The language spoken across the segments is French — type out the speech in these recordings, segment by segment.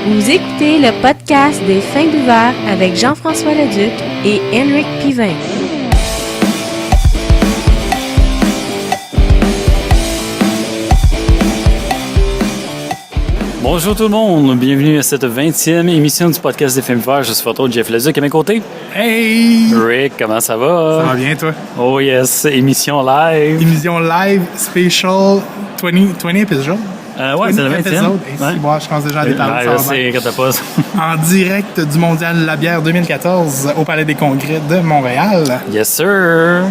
Vous écoutez le podcast des Fins Buveurs avec Jean-François Leduc et Henrik Pivin. Bonjour tout le monde, bienvenue à cette 20e émission du podcast des Fins Buveurs. Je suis votre hôte Jeff Leduc à mes côtés. Hey! Rick, comment ça va? Ça va bien, toi? Oh yes, émission live. Émission live, special, 20 épisodes. Ouais, c'est le 20e. Ouais. Bon, je pense déjà à des tables, ça va bien. Quand t'as pas. En direct du Mondial de la bière 2014 au Palais des Congrès de Montréal. Yes sir!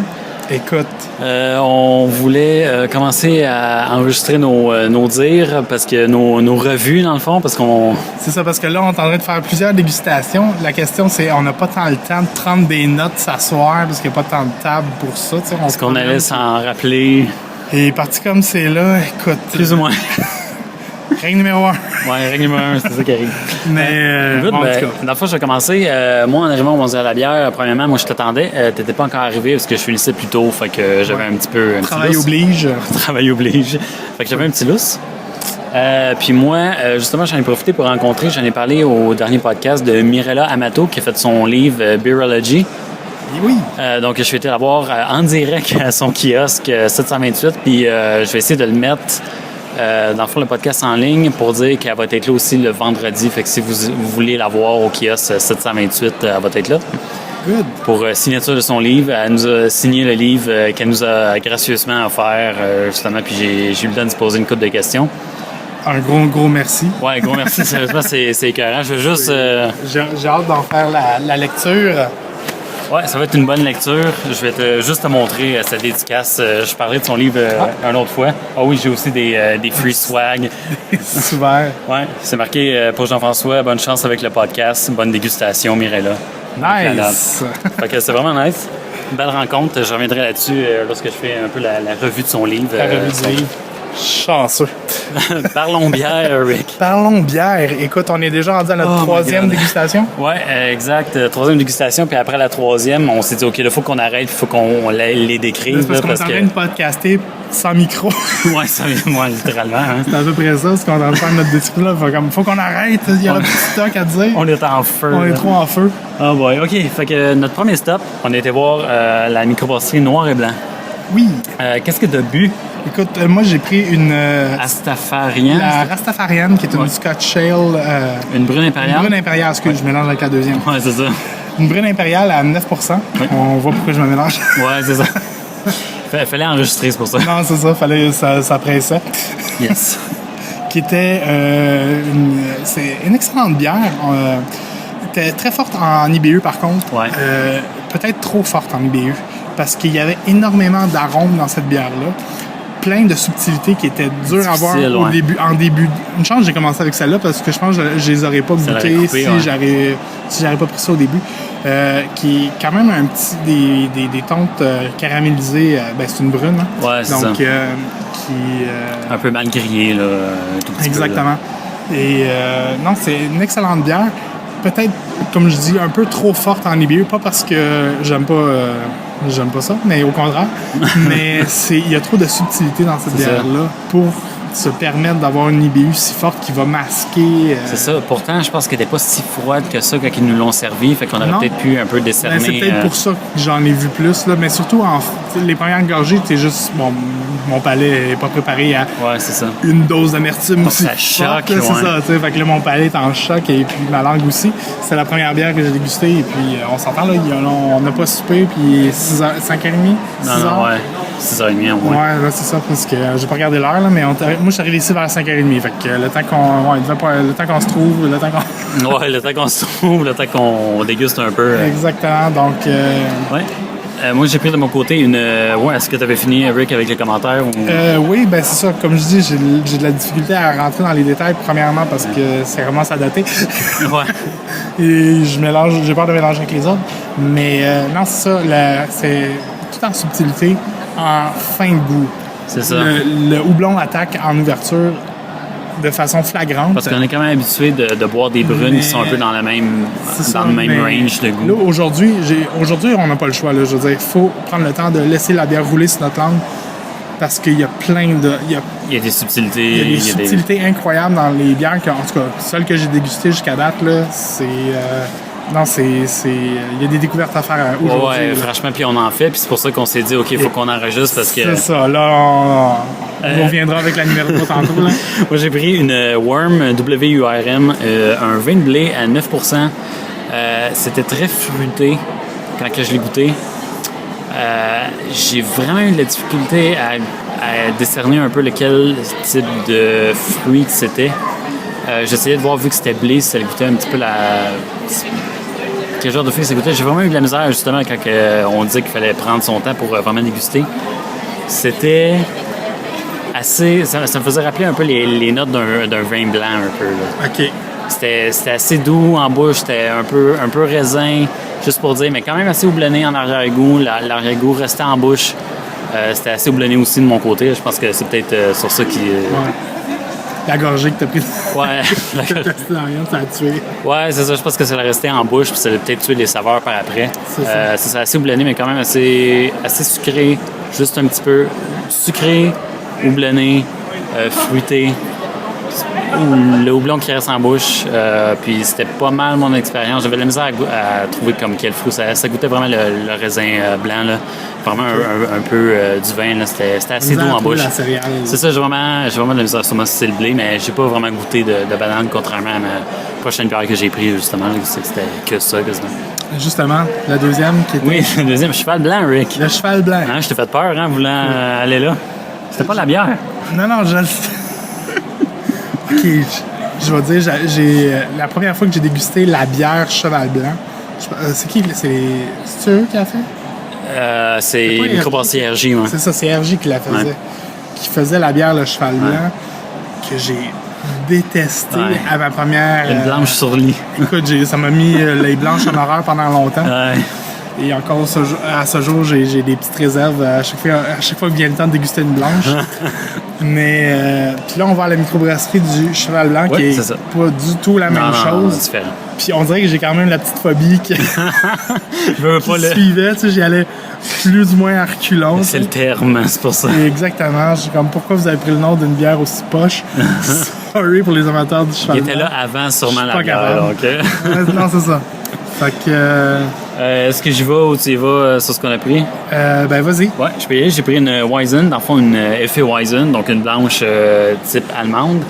Écoute. On voulait commencer à enregistrer nos dires, parce que nos revues, dans le fond, parce qu'on... C'est ça, parce que là, on est en train de faire plusieurs dégustations. La question, c'est, on n'a pas tant le temps de prendre des notes, s'asseoir, parce qu'il n'y a pas tant de table pour ça. Est-ce qu'on allait s'en rappeler? Et parti comme c'est là, écoute... Plus ou moins. Règle numéro 1. Ouais, règle numéro 1, c'est ça qui arrive. Mais, écoute, bon, dans le fond, je vais commencer. Moi, en arrivant au Mondial de la bière, premièrement, moi, je t'attendais. T'étais pas encore arrivé parce que je finissais plus tôt, fait que j'avais un petit peu... Travail oblige. Travail oblige. Fait que j'avais un petit lousse. Puis moi, justement, j'en ai profité pour rencontrer, j'en ai parlé au dernier podcast de Mirella Amato, qui a fait son livre Beerology. Oui. Donc, je vais été la voir en direct à son kiosque 728, puis je vais essayer de le mettre... dans le fond, le podcast en ligne pour dire qu'elle va être là aussi le vendredi. Fait que si vous voulez la voir au kiosque 728, elle va être là. Good. Pour signature de son livre. Elle nous a signé le livre qu'elle nous a gracieusement offert, justement, puis j'ai eu le temps de poser une couple de questions. Un gros merci. Ouais, gros merci. Sérieusement, c'est écœurant. Je veux juste... J'ai hâte d'en faire la lecture. Ouais, ça va être une bonne lecture. Je vais juste te montrer sa dédicace. Je parlerai de son livre une autre fois. Ah oui, j'ai aussi des free swag. Super. Ouais, c'est marqué pour Jean-François. Bonne chance avec le podcast. Bonne dégustation, Mirella. Nice. Fait que c'est vraiment nice. Une belle rencontre. Je reviendrai là-dessus lorsque je fais un peu la revue de son livre. La revue du livre. Chanceux. Parlons bière, Rick. Parlons bière. Écoute, on est déjà rendu à notre troisième dégustation. Oui, exact. Troisième dégustation. Puis après la troisième, on s'est dit, OK, là, il faut qu'on arrête, il faut qu'on les décrive. C'est parce qu'on est en train de podcaster sans micro. Oui, moi, littéralement. Hein. C'est à peu près ça, ce qu'on est en train de faire notre discipline. Il faut qu'on arrête. Il y a un petit stock à dire. On est en feu. On est trop en feu. Ah, boy. OK. Fait que notre premier stop, on a été voir la microbrasserie Noir et Blanc. Oui. Qu'est-ce que tu as bu? Écoute, moi, j'ai pris une... Rastafarian. La Rastafarian, qui est une Scotch Ale... une brune impériale? Une brune impériale, je mélange avec la deuxième. Ouais, c'est ça. Une brune impériale à 9%. Oui. On voit pourquoi je me mélange. Ouais, c'est ça. Fallait enregistrer, c'est pour ça. Non, c'est ça. Ça pressait. Yes. Qui était c'est une excellente bière. Était très forte en IBU, par contre. Ouais. Peut-être trop forte en IBU. Parce qu'il y avait énormément d'arômes dans cette bière-là. Plein de subtilités qui étaient dures à voir en début. Une chance, j'ai commencé avec celle-là parce que je pense que je les aurais pas goûtées si j'avais pas pris ça au début. Qui est quand même un petit des tontes caramélisées. C'est une brune. Hein? Ouais, c'est donc, ça. Un peu mal grillée, là. Tout petit exactement. Peu, là. Et non, c'est une excellente bière. Peut-être, comme je dis, un peu trop forte en IBU. Pas parce que j'aime pas ça, mais au contraire. Mais il y a trop de subtilité dans cette bière-là pour se permettre d'avoir une IBU si forte qui va masquer... C'est ça. Pourtant, je pense qu'elle n'était pas si froide que ça quand ils nous l'ont servi. Fait qu'on aurait peut-être pu un peu décerner... c'est peut-être pour ça que j'en ai vu plus. Là. Mais surtout, les premières gorgées, c'est juste... Bon, mon palais n'est pas préparé à une dose d'amertume aussi. Ça choque. C'est ça. Fait que là, mon palais est en choc et puis ma langue aussi. C'est la première bière que j'ai dégustée. Et puis, on s'entend, là, on n'a pas soupé. Puis 5h30, 6h. Non, ouais. 6h30, ouais. Ouais, là, c'est ça, parce que j'ai pas regardé l'heure, là, mais moi, je suis arrivé ici vers 5h30. Fait que le temps qu'on se trouve, le temps qu'on... Ouais, le temps qu'on se trouve, le temps qu'on déguste un peu. Exactement, donc... Ouais. Moi, j'ai pris de mon côté une... est-ce que tu avais fini, Rick, avec les commentaires? Ou... oui, c'est ça. Comme je dis, j'ai de la difficulté à rentrer dans les détails, premièrement, parce que ça commence à dater. Ouais. Et j'ai peur de mélanger avec les autres. Mais non, c'est ça. C'est tout en subtilité, en fin de goût. C'est ça. Le houblon attaque en ouverture de façon flagrante. Parce qu'on est quand même habitué de boire des brunes qui sont un peu dans le même range de goût. Là, aujourd'hui, on n'a pas le choix. Là, je veux dire, il faut prendre le temps de laisser la bière rouler sur notre langue parce qu'il y a plein de... Il y a des subtilités. Il y a des subtilités incroyables dans les bières. En tout cas, celles que j'ai dégustées jusqu'à date, là, c'est... non, il y a des découvertes à faire aujourd'hui. Ouais, franchement, puis on en fait. Puis c'est pour ça qu'on s'est dit, OK, il faut qu'on enregistre parce que... C'est ça. Là, on reviendra avec la numéro 3 tantôt. Là. Moi, j'ai pris une Worm, WURM, un vin de blé à 9%. C'était très fruité quand que je l'ai goûté. J'ai vraiment eu de la difficulté à décerner un peu lequel type de fruit que c'était. J'essayais de voir, vu que c'était blé, si ça goûtait un petit peu quel genre de fruit ça goûtait. J'ai vraiment eu de la misère, justement, quand on disait qu'il fallait prendre son temps pour vraiment déguster. C'était assez... Ça me faisait rappeler un peu les notes d'un vin blanc, un peu. Là. OK. C'était assez doux en bouche, c'était un peu raisin, juste pour dire, mais quand même assez houblonné en arrière-goût. L'arrière-goût restait en bouche. C'était assez houblonné aussi de mon côté. Je pense que c'est peut-être sur ça qui... Ouais. La gorgée que t'as prise. Ouais. Ça a tué. Ouais, c'est ça. Je pense que ça l'a resté en bouche, puis ça a peut-être tué les saveurs par après. C'est assez houblonné, mais quand même assez sucré. Juste un petit peu sucré, houblonné, fruité. Le houblon qui reste en bouche, puis c'était pas mal mon expérience. J'avais de la misère à trouver comme quel fruit. Ça goûtait vraiment le raisin blanc, là. Vraiment un peu du vin. Là. C'était assez doux en bouche. C'est ça, j'ai vraiment de la misère sur moi si c'est le blé, mais j'ai pas vraiment goûté de banane, contrairement à ma prochaine bière que j'ai prise, justement. Là, c'était que ça, quasiment. Justement, la deuxième qui était... Oui, le deuxième, cheval blanc, Rick. Le cheval blanc. Hein, je t'ai fait peur, hein, voulant aller là. C'était pas la bière. Non, je le sais. OK, je vais dire, la première fois que j'ai dégusté la bière Cheval Blanc, c'est qui? C'est eux qui l'a fait? C'est Microbrasserie RJ, ouais. C'est ça, c'est RJ qui la faisait. Ouais. Qui faisait la bière le Cheval Blanc, que j'ai détesté à ma première... Une blanche sur le lit. Écoute, ça m'a mis les blanches en horreur pendant longtemps. Ouais. Et encore à ce jour, j'ai des petites réserves à chaque fois que vient le temps de déguster une blanche. Mais puis là, on va à la microbrasserie du Cheval Blanc, qui est pas du tout la même chose. Non, c'est différent. Puis on dirait que j'ai quand même la petite phobie qui suivait. Tu sais, j'y allais plus ou moins à reculons. C'est le terme, c'est pour ça. Et exactement. J'ai comme, pourquoi vous avez pris le nom d'une bière aussi poche? Sorry pour les amateurs du Cheval Blanc. Il était là avant sûrement la bière. Donc, non, c'est ça. Fait que... est-ce que j'y vais ou tu y vas sur ce qu'on a pris? Ben, vas-y. Ouais, je peux y aller. J'ai pris une Weizen, dans le fond, une Effet Weizen, donc une blanche type allemande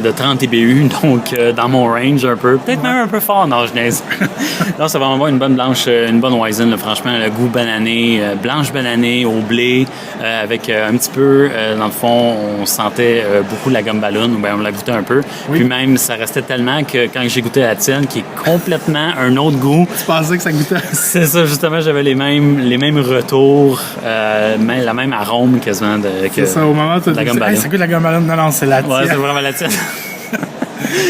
de 30 IBU, donc dans mon range un peu. Peut-être même un peu fort, non, je niaise. Non, ça va vraiment une bonne blanche, une bonne Weizen, là, franchement, le goût banané, blanche bananée au blé, avec un petit peu, dans le fond, on sentait beaucoup la gomme ballon, ben on l'a goûté un peu. Oui. Puis même, ça restait tellement que quand j'ai goûté la tienne, qui est complètement un autre goût. Tu pensais que ça goûtait? C'est ça, justement, j'avais les mêmes retours, la même arôme quasiment c'est ça, au moment où tu as dit, hey, ça goûte la gomme ballon. Non, c'est la tienne. Ouais, c'est vraiment la tienne.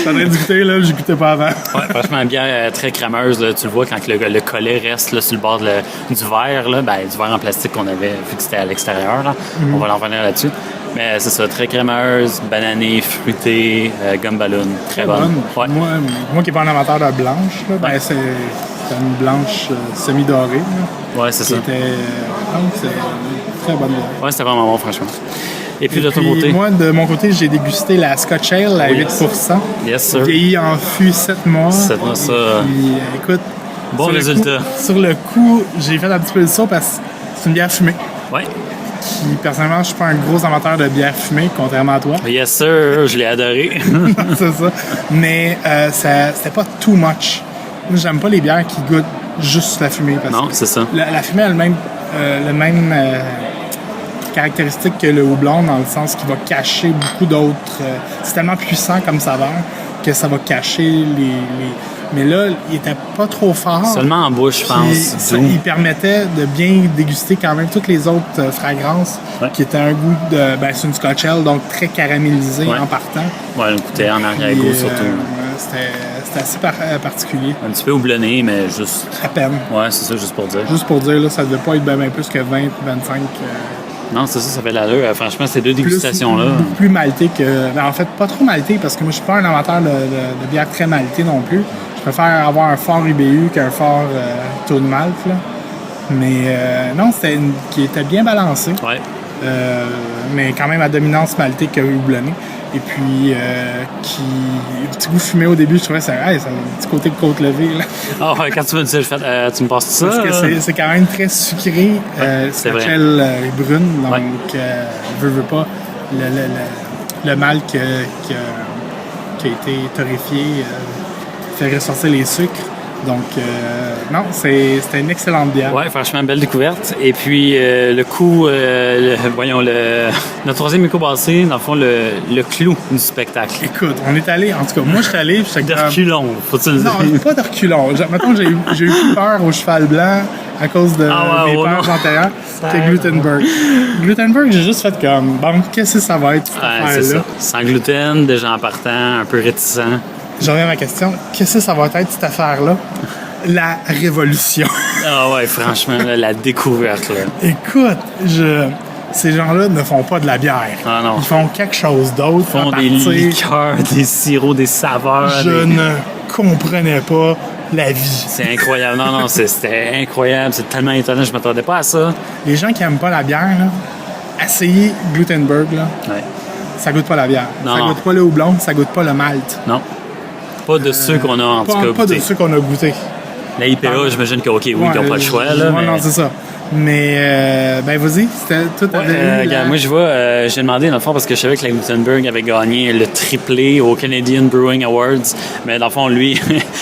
J'en ai goûté, là, je goûtais pas avant. Ouais, franchement, une bière très crémeuse, là, tu le vois quand le collet reste là, sur le bord du verre, là, du verre en plastique qu'on avait vu que c'était à l'extérieur. Là. On va en revenir là-dessus. Mais c'est ça, très crémeuse, bananée, fruitée, gomme ballon, très bonne. Ouais. Moi qui n'ai pas un amateur de blanche, là, ben, c'est une blanche semi-dorée. Là, ouais, c'est ça. C'est très bonne bière. Ouais, c'était vraiment bon, franchement. Et puis de ton côté? Moi, de mon côté, j'ai dégusté la Scotch Ale à 8%. Yes, sir. Vieillie en fût 7 mois. 7 mois, ça. Puis, écoute, bon résultat. Sur le coup, j'ai fait un petit peu de ça parce que c'est une bière fumée. Ouais. Qui, personnellement, je suis pas un gros amateur de bière fumée, contrairement à toi. Yes, sir. Je l'ai adoré. C'est ça. Mais c'était pas too much. Moi, j'aime pas les bières qui goûtent juste la fumée. Parce non, c'est ça. La fumée a le même caractéristique que le houblon, dans le sens qu'il va cacher beaucoup d'autres... c'est tellement puissant comme saveur que ça va cacher les... Mais là, il était pas trop fort. Seulement en bouche, je pense. Il permettait de bien déguster quand même toutes les autres fragrances, qui étaient un goût de... Ben, c'est une Scotch Ale, donc très caramélisé en partant. Ouais, le goûter en arrière-goût surtout. C'était assez particulier. Un petit peu houblonné, mais juste... À peine. Ouais, c'est ça, juste pour dire. Juste pour dire, là, ça devait pas être bien plus que 20 ou 25... Non, c'est ça fait de l'allure. Franchement, ces deux dégustations-là... Plus malté que... Ben, en fait, pas trop malté, parce que moi, je suis pas un amateur de bière très maltée non plus. Je préfère avoir un fort IBU qu'un fort taux de malt. Là. Mais non, qui était bien balancé. Ouais. mais quand même à dominance maltée que houblonnée. Et puis, un petit goût fumé au début, je trouvais ça a un petit côté de côte levée. Là. Ah ouais, quand tu me dis ça, tu me passes ça? Parce que c'est quand même très sucré. C'est Rachel brune, donc veut pas le malt qui a été torréfié fait ressortir les sucres. Donc, non, c'était une excellente bière. Oui, franchement, belle découverte. Et puis, le coup, notre troisième microbrasserie, dans le fond, le clou du spectacle. Écoute, on est allé, en tout cas, moi, je suis allé. De reculons, faut-il dire? Non, pas de reculons. Mettons, j'ai eu plus peur au cheval blanc à cause de mes peurs antérieures que Glutenberg. Glutenberg, j'ai juste fait comme, bon, qu'est-ce que ça va être, cette affaire-là? Sans gluten, déjà en partant, un peu réticent. Je reviens à ma question. Qu'est-ce que ça va être, cette affaire-là? La révolution. Ah ouais, franchement, la découverte. Là. Écoute, ces gens-là ne font pas de la bière. Ah non. Ils font quelque chose d'autre. Ils font des liqueurs, des sirops, des saveurs. Je ne comprenais pas la vie. C'est incroyable. Non, c'était incroyable. C'est tellement étonnant. Je ne m'attendais pas à ça. Les gens qui n'aiment pas la bière, là, essayez Glutenberg. Là. Ouais. Ça goûte pas la bière. Non, ça goûte pas le houblon, ça goûte pas le malt. Non. Pas de ceux qu'on a en tout cas goûté. Pas de ceux qu'on a goûté. La IPA, j'imagine que, ils n'ont pas le choix. Là, mais... Non, c'est ça. Mais, vas-y, c'était tout regarde, moi, j'ai demandé, dans le fond, parce que je savais que la Glutenberg avait gagné le triplé au Canadian Brewing Awards. Mais dans le fond, lui,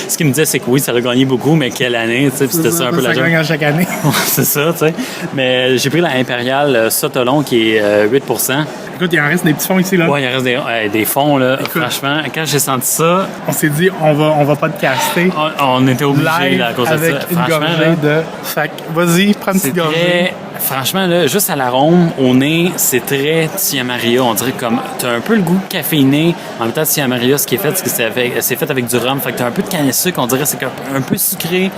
ce qu'il me disait, c'est que oui, ça a gagné beaucoup, mais quelle année, tu sais, c'était ça un peu la joke. Ça gagne à chaque année. C'est ça, tu sais. Mais j'ai pris la Impériale Sotolon, qui est 8%. Écoute, il en reste des petits fonds ici, là. Oui, il en reste des fonds, là. Écoute, franchement, quand j'ai senti ça... On s'est dit, on va pas te caster. On était obligés, là, à cause de ça. Avec une gorgée de... Fait que, vas-y, prends une petite gorgée. Franchement, là, juste à l'arôme, au nez, c'est très Tia Maria. On dirait comme... T'as un peu le goût caféiné. En même temps, Tia Maria, ce qui est fait, c'est fait avec du rhum. Fait que t'as un peu de canne à sucre. On dirait que c'est un peu sucré.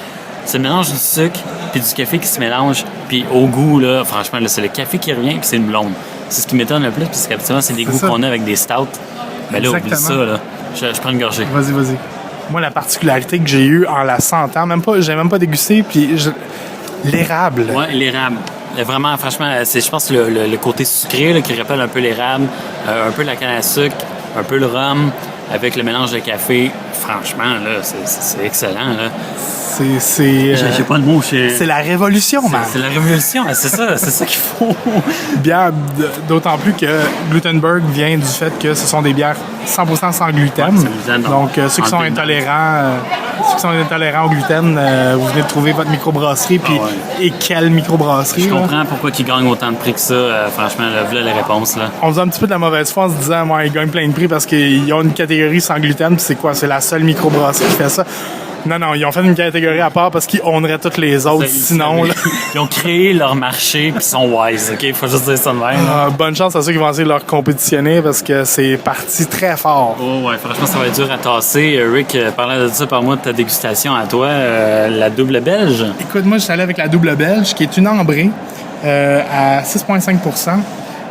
C'est le mélange du sucre puis du café qui se mélange. Puis au goût, là, franchement, là, c'est le café qui revient puis c'est une blonde. C'est ce qui m'étonne le plus, parce qu'habituellement, c'est des goûts qu'on a avec des stouts. Mais là, oublie ça, là. Je prends une gorgée. Vas-y. Moi, la particularité que j'ai eue en la sentant, j'ai même pas dégusté, puis l'érable. Oui, l'érable. Vraiment, franchement, c'est, je pense, le côté sucré là, qui rappelle un peu l'érable, un peu la canne à sucre, un peu le rhum, avec le mélange de café. Franchement, là, c'est excellent, là. J'ai pas le mot. C'est la révolution, man. C'est la révolution, c'est ça qu'il faut. Bière, d'autant plus que Glutenberg vient du fait que ce sont des bières 100% sans gluten. Ouais, donc, ceux qui sont intolérants au gluten, vous venez de trouver votre microbrasserie. Puis, et quelle microbrasserie? Je comprends pourquoi ils gagnent autant de prix que ça. Franchement, voilà les réponses. Là. On faisait un petit peu de la mauvaise foi en se disant, ils gagnent plein de prix parce qu'ils ont une catégorie sans gluten. Puis c'est quoi? C'est la seule microbrasserie qui fait ça. Non, ils ont fait une catégorie à part parce qu'ils owneraient toutes les autres. Sinon, là... Ils ont créé leur marché puis ils sont wise, OK? Faut juste dire ça de même. Bonne chance à ceux qui vont essayer de leur compétitionner parce que c'est parti très fort. Oh ouais, franchement, ça va être dur à tasser. Rick, parlant de ça, parle-moi de ta dégustation à toi, la double belge. Écoute, moi, je suis allé avec la double belge qui est une ambrée à 6,5%.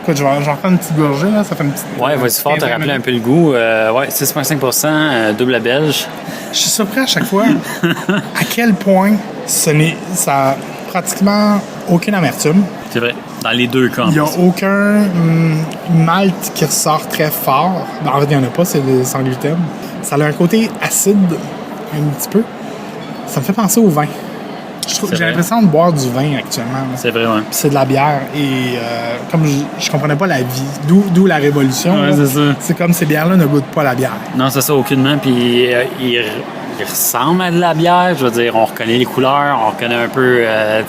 Écoute, je vais en prendre une petite gorgée, là. Ça fait une petite... Ouais, vas-y fort, t'as rappelé un peu le goût. 6,5%, double belge. Je suis surpris à chaque fois à quel point ça a pratiquement aucune amertume. C'est vrai, dans les deux cas. Il n'y a aucun malt qui ressort très fort. En fait, il n'y en a pas, c'est sans gluten. Ça a un côté acide, un petit peu. Ça me fait penser au vin. J'ai l'impression de boire du vin actuellement. Là. C'est vrai, oui. C'est de la bière. Et comme je comprenais pas la vie, d'où la révolution. Ouais, c'est ça. C'est comme ces bières-là ne goûtent pas la bière. Non, c'est ça, aucunement. Puis ils ressemblent à de la bière. Je veux dire, on reconnaît les couleurs, on reconnaît un peu,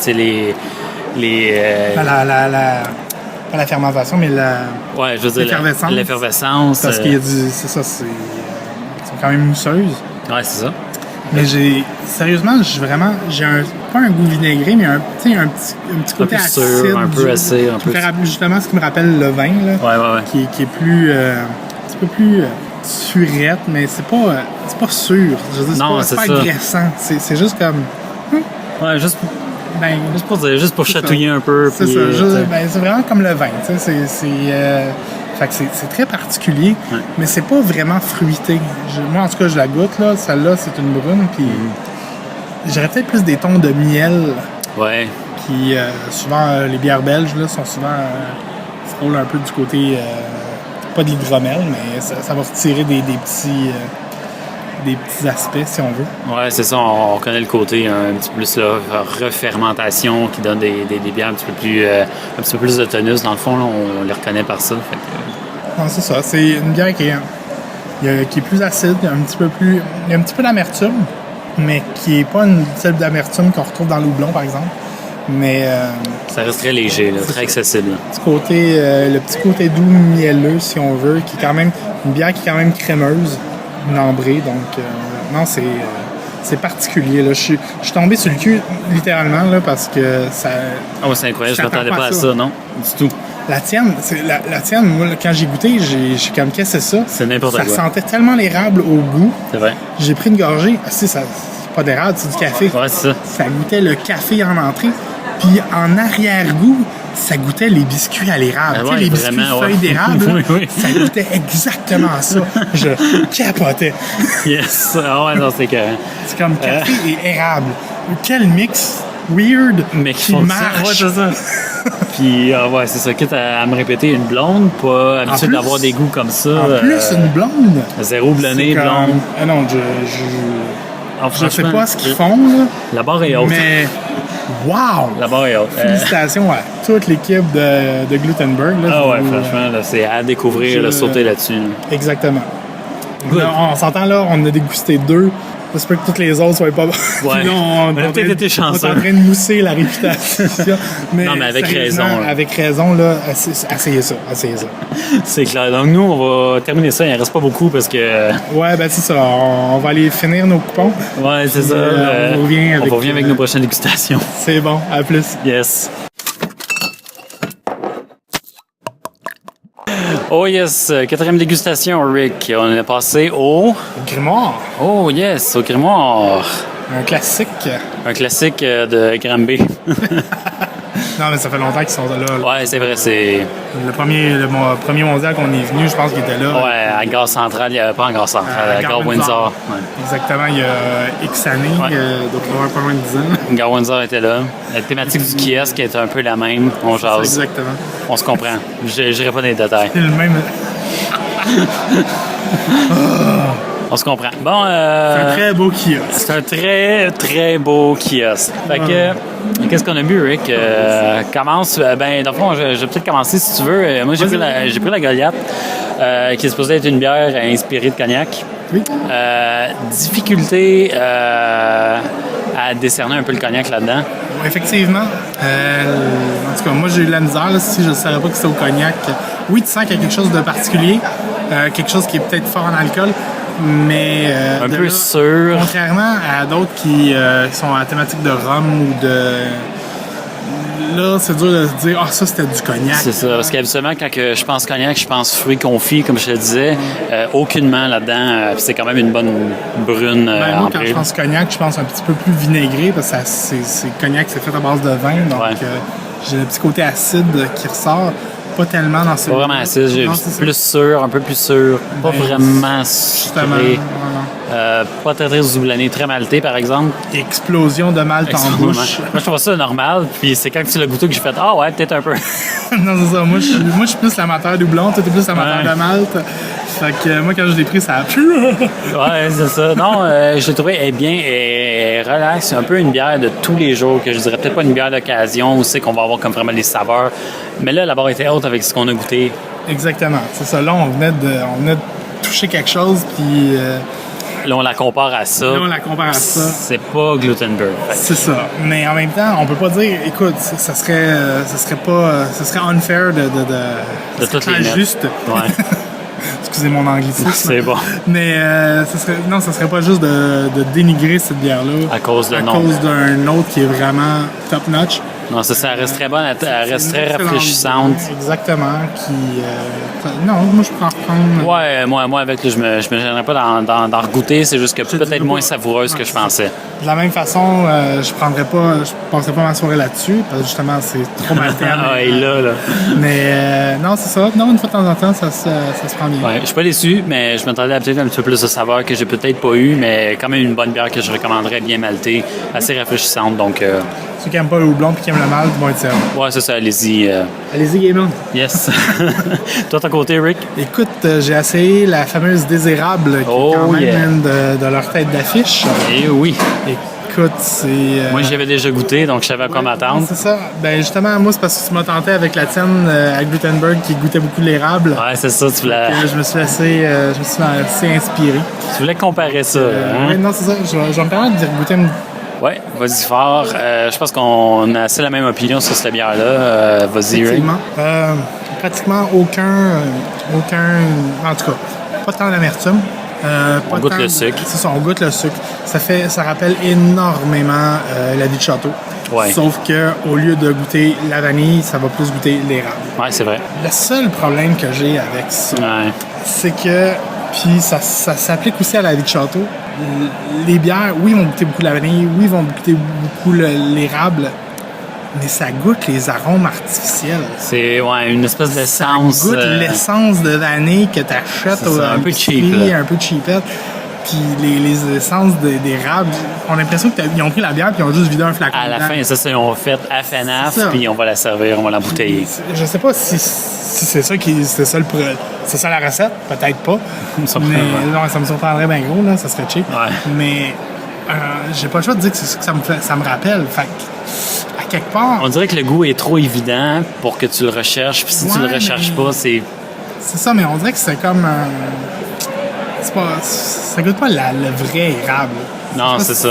tu sais, pas la fermentation, mais ouais, je veux dire, l'effervescence. Parce qu'il y a c'est ça, c'est quand même mousseuse. Ouais, c'est ça. Mais sérieusement, j'ai pas un goût vinaigré, mais un petit côté acide. Un peu acide. Justement, ce qui me rappelle le vin, là. Ouais. Qui est plus, un petit peu plus surette, mais c'est pas sûr. Je veux dire, c'est pas agressant. C'est juste comme... Ouais, juste pour dire, juste pour chatouiller un peu. C'est ça. C'est vraiment comme le vin. Fait que c'est très particulier, mais c'est pas vraiment fruité. Moi, en tout cas, je la goûte, là. Celle-là, c'est une brune, puis j'aurais peut-être plus des tons de miel. Ouais. Qui, souvent, les bières belges, là, sont souvent frôle un peu du côté, pas de l'hydromel, mais ça va retirer des petits aspects, si on veut. Oui, c'est ça. On connaît le côté un petit peu plus là, refermentation qui donne des bières un petit peu plus de tonus. Dans le fond, là, on les reconnaît par ça. Fait que... Non, c'est ça. C'est une bière qui est plus acide, il y a un petit peu d'amertume, mais qui n'est pas une type d'amertume qu'on retrouve dans le houblon, par exemple. Mais ça reste très léger, là, très accessible. Le petit côté doux, mielleux, si on veut, qui est quand même une bière qui est quand même crémeuse, une ambrée. Donc, non, c'est particulier. Là. Je suis tombé sur le cul, littéralement, là, parce que ça... Ah ouais, c'est incroyable. Je ne m'attendais pas à ça, non? Du tout. La tienne, moi, quand j'ai goûté, j'ai comme, qu'est-ce que c'est ça? C'est n'importe quoi. Ça sentait tellement l'érable au goût. C'est vrai. J'ai pris une gorgée. Ah, c'est pas d'érable, c'est du café. Ouais, c'est ça. Ça goûtait le café en entrée. Puis en arrière-goût, ça goûtait les biscuits à l'érable. Ouais, les biscuits feuilles d'érable, oui. Ça goûtait exactement ça. Je capotais. Yes. Ah ouais, non, c'est carré. C'est comme café et érable. Quel mix weird mais qui marche. Ouais, c'est ça. Puis, ouais, c'est ça. Quitte à me répéter, une blonde, pas habituée d'avoir des goûts comme ça. En plus, une blonde. Zéro blonné, blonde. Ah non, je sais pas ce qu'ils font, là. La barre est haute. Mais... Wow! La barre est haute. Félicitations à toute l'équipe de Glutenberg. Là, ah ouais, franchement, là, c'est à découvrir, sauter là-dessus. Là. Exactement. Là, on s'entend là, on a dégusté 2. J'espère que toutes les autres soient pas bonnes. Ouais. on a peut-être été chanceux. On est en train de mousser la réputation. Non, mais avec raison. Avec raison, là, essayez ça. C'est clair. Donc, nous, on va terminer ça. Il ne reste pas beaucoup parce que... Ouais, ben c'est ça. On va aller finir nos coupons. Ouais, c'est ça. On revient avec nos prochaines dégustations. C'est bon. À plus. Yes. Oh yes, 4e dégustation, Rick. On est passé au... Grimoire. Oh yes, au Grimoire. Un classique. Un classique de Granby. Non, mais ça fait longtemps qu'ils sont là. Ouais, c'est vrai, c'est... Le premier mondial qu'on est venu, je pense qu'il était là. Ouais, à Gare Centrale, il n'y avait pas en Gare Centrale, à Gare Windsor. Ouais. Exactement, il y a X années, donc on va avoir pas loin de 10 ans. Gare Windsor était là. La thématique du kiosque est un peu la même. On jase. Exactement. On se comprend. Je n'irai pas dans les détails. C'est le même... On se comprend. Bon, c'est un très beau kiosque. C'est un très, très beau kiosque. Fait que, qu'est-ce qu'on a bu, Rick? Commence. Ben, dans le fond, je vais peut-être commencer si tu veux. Moi, j'ai pris la Goliath, qui est supposée être une bière inspirée de cognac. Oui. Difficulté à décerner un peu le cognac là-dedans. Effectivement. En tout cas, moi, j'ai eu de la misère. Là, si je ne savais pas que c'était au cognac. Oui, tu sens qu'il y a quelque chose de particulier. Quelque chose qui est peut-être fort en alcool. Mais un peu sûr. Contrairement à d'autres qui sont à la thématique de rhum ou de... Là, c'est dur de se dire « Ah, ça, c'était du cognac. » C'est ça, parce qu'habituellement, quand je pense cognac, je pense fruits confits, comme je te disais. Aucunement là-dedans. C'est quand même une bonne brune. Moi, quand je pense cognac, je pense un petit peu plus vinaigré, parce que c'est cognac, c'est fait à base de vin. Donc, j'ai le petit côté acide qui ressort. Pas tellement dans ce... Pas vraiment acide, j'ai plus sûr, un peu plus sûr. Pas vraiment sucré. Pas très très houblonné, très malté par exemple. Explosion de malt en bouche. Moi je trouve ça normal, puis c'est quand tu l'as goûté que j'ai fait « Ah ouais, peut-être un peu. » Non, c'est ça. Moi je suis plus l'amateur doublon, toi t'es plus l'amateur de malt. Fait que moi quand je l'ai pris, ça a pu. Ouais, c'est ça. Non, je l'ai trouvé bien et relax. C'est un peu une bière de tous les jours, que je dirais peut-être pas une bière d'occasion où c'est qu'on va avoir comme vraiment des saveurs. Mais là, la barre était haute avec ce qu'on a goûté. Exactement. C'est ça. Là, on venait de toucher quelque chose, puis... Là, on la compare à ça. C'est pas Glutenberg. C'est ça. Mais en même temps, on peut pas dire, écoute, ça serait unfair de toutes les juste. Ouais. Excusez mon anglicisme. C'est bon. Mais ça serait pas juste de dénigrer cette bière-là. À cause d'un autre qui est vraiment top-notch. Non, ça reste très bonne, elle reste très rafraîchissante. Exactement. Non, moi je prends reprendre. Ouais, moi avec, je me gênerais pas d'en regoûter, c'est juste que peut-être moins savoureuse que je pensais. De la même façon, je passerais pas ma soirée là-dessus, parce que justement, c'est trop maltais. là. Mais non, c'est ça. Non, une fois de temps en temps, ça se prend bien. Ouais, je suis pas déçu, mais je m'attendais à peut-être un petit peu plus de saveur que j'ai peut-être pas eu, mais quand même une bonne bière que je recommanderais, bien maltée, assez rafraîchissante. Donc, ceux qui n'aiment pas le houblon et qui aiment le malt vont être servis. Ouais, c'est ça, allez-y. Allez-y, Game On. Yes. Toi, ton côté, Rick? Écoute, j'ai essayé la fameuse désérable qui est quand même une de leur tête d'affiche. Eh oui. Écoute, c'est... Moi, j'avais déjà goûté, donc je savais à quoi m'attendre. C'est ça. Ben justement, moi, c'est parce que tu m'as tenté avec la tienne à Gutenberg qui goûtait beaucoup l'érable. Ouais, c'est ça. Tu voulais... Je me suis laissé inspiré. Tu voulais comparer ça, hein? Oui, non, c'est ça. Je vais me permettre de goûter une... Oui, vas-y fort. Je pense qu'on a assez la même opinion sur cette bière-là. Vas-y, Rick. Pratiquement aucun... En tout cas, pas tant d'amertume. On goûte le sucre. C'est ça, on goûte le sucre. Ça rappelle énormément la vie de château. Ouais. Sauf qu'au lieu de goûter la vanille, ça va plus goûter l'érable. Oui, c'est vrai. Le seul problème que j'ai avec ça, c'est que, puis ça s'applique aussi à la vie de château, les bières, oui, vont goûter beaucoup la vanille, oui, vont goûter beaucoup l'érable, mais ça goûte les arômes artificiels. C'est une espèce d'essence. Ça goûte l'essence de vanille que tu achètes un peu cheap. Un peu cheapette. Puis les essences d'érable, on a l'impression qu'ils ont pris la bière puis ils ont juste vidé un flacon. À la fin, ça, ils ont fait à FNAF, puis on va la servir, on va l'embouteiller. Je sais pas si c'est ça c'est ça la recette, peut-être pas. Ça me surprendrait bien gros, là, ça serait cheap. Ouais. Mais j'ai pas le choix de dire que c'est ça que ça me rappelle. Fait que, à quelque part... On dirait que le goût est trop évident pour que tu le recherches, puis si tu le recherches pas, c'est... C'est ça, mais on dirait que c'est comme... ça goûte pas le vrai érable. Non, c'est ça.